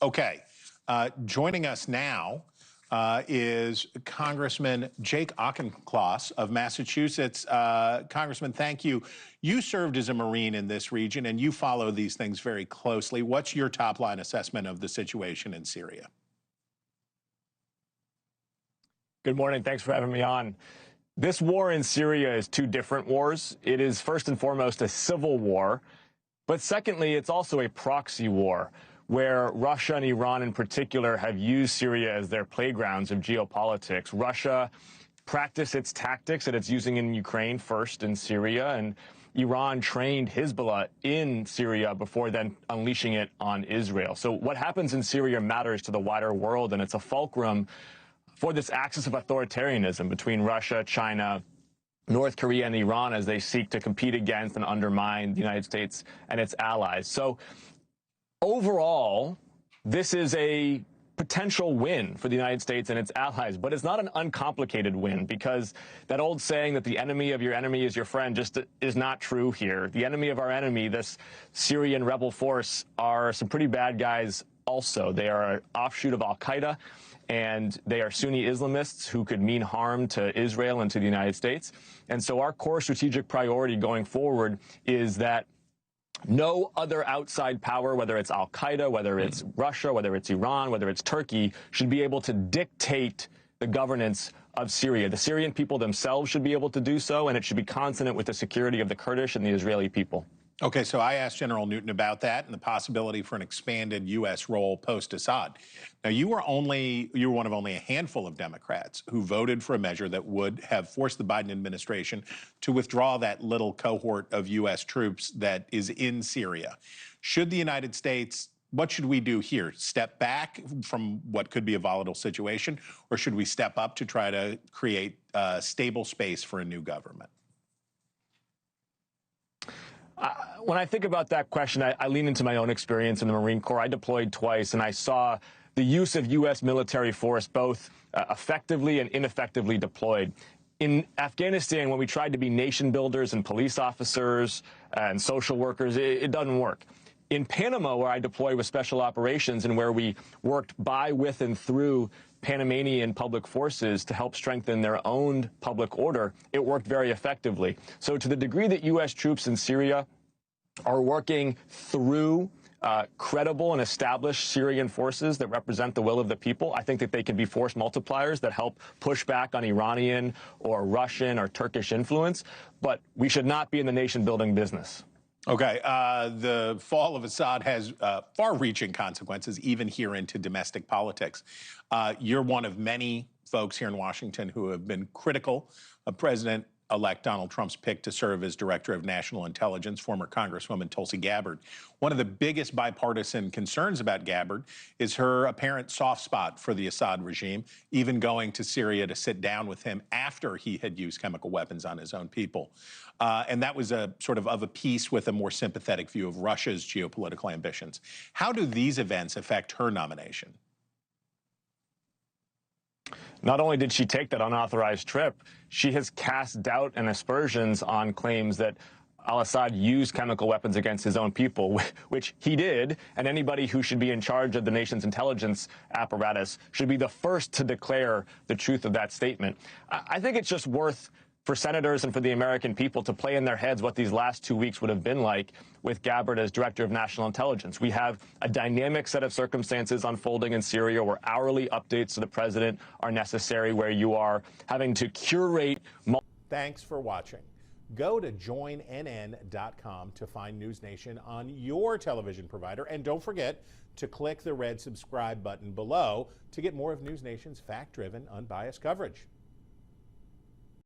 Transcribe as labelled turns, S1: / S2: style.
S1: Okay. Joining us now is Congressman Jake Auchincloss of Massachusetts. Congressman, thank you. You served as a Marine in this region, and you follow these things very closely. What's your top-line assessment of the situation in Syria?
S2: Good morning. Thanks for having me on. This war in Syria is two different wars. It is first and foremost a civil war, but secondly, it's also a proxy war, where Russia and Iran in particular have used Syria as their playgrounds of geopolitics. Russia practiced its tactics that it's using in Ukraine first in Syria, and Iran trained Hezbollah in Syria before then unleashing it on Israel. So what happens in Syria matters to the wider world, and it's a fulcrum for this axis of authoritarianism between Russia, China, North Korea, and Iran as they seek to compete against and undermine the United States and its allies. So overall, this is a potential win for the United States and its allies, but it's not an uncomplicated win, because that old saying that the enemy of your enemy is your friend just is not true here. The enemy of our enemy, this Syrian rebel force, are some pretty bad guys also. They are an offshoot of al-Qaeda, and they are Sunni Islamists who could mean harm to Israel and to the United States. And so our core strategic priority going forward is that no other outside power, whether it's al-Qaeda, whether it's Russia, whether it's Iran, whether it's Turkey, should be able to dictate the governance of Syria. The Syrian people themselves should be able to do so, and it should be consonant with the security of the Kurdish and the Israeli people.
S1: Okay, so I asked General Newton about that and the possibility for an expanded U.S. role post-Assad. Now, you were one of only a handful of Democrats who voted for a measure that would have forced the Biden administration to withdraw that little cohort of U.S. troops that is in Syria. Should the United States, what should we do here? Step back from what could be a volatile situation, or should we step up to try to create a stable space for a new government?
S2: When I think about that question, I lean into my own experience in the Marine Corps. I deployed twice, and I saw the use of U.S. military force both effectively and ineffectively deployed. In Afghanistan, when we tried to be nation builders and police officers and social workers, it doesn't work. In Panama, where I deployed with special operations and where we worked by, with, and through Panamanian public forces to help strengthen their own public order, it worked very effectively. So to the degree that U.S. troops in Syria are working through credible and established Syrian forces that represent the will of the people, I think that they can be force multipliers that help push back on Iranian or Russian or Turkish influence. But we should not be in the nation-building business.
S1: Okay, the fall of Assad has far-reaching consequences, even here into domestic politics. You're one of many folks here in Washington who have been critical of President-elect Donald Trump's pick to serve as Director of National Intelligence, former Congresswoman Tulsi Gabbard. One of the biggest bipartisan concerns about Gabbard is her apparent soft spot for the Assad regime, even going to Syria to sit down with him after he had used chemical weapons on his own people. And that was a sort of a piece with a more sympathetic view of Russia's geopolitical ambitions. How do these events affect her nomination?
S2: Not only did she take that unauthorized trip, she has cast doubt and aspersions on claims that al-Assad used chemical weapons against his own people, which he did, and anybody who should be in charge of the nation's intelligence apparatus should be the first to declare the truth of that statement. I think it's just worth for senators and for the American people to play in their heads what these last 2 weeks would have been like with Gabbard as Director of National Intelligence. We have a dynamic set of circumstances unfolding in Syria where hourly updates to the president are necessary, where you are having to curate.
S1: Thanks for watching. Go to joinnn.com to find NewsNation on your television provider. And don't forget to click the red subscribe button below to get more of NewsNation's fact-driven, unbiased coverage.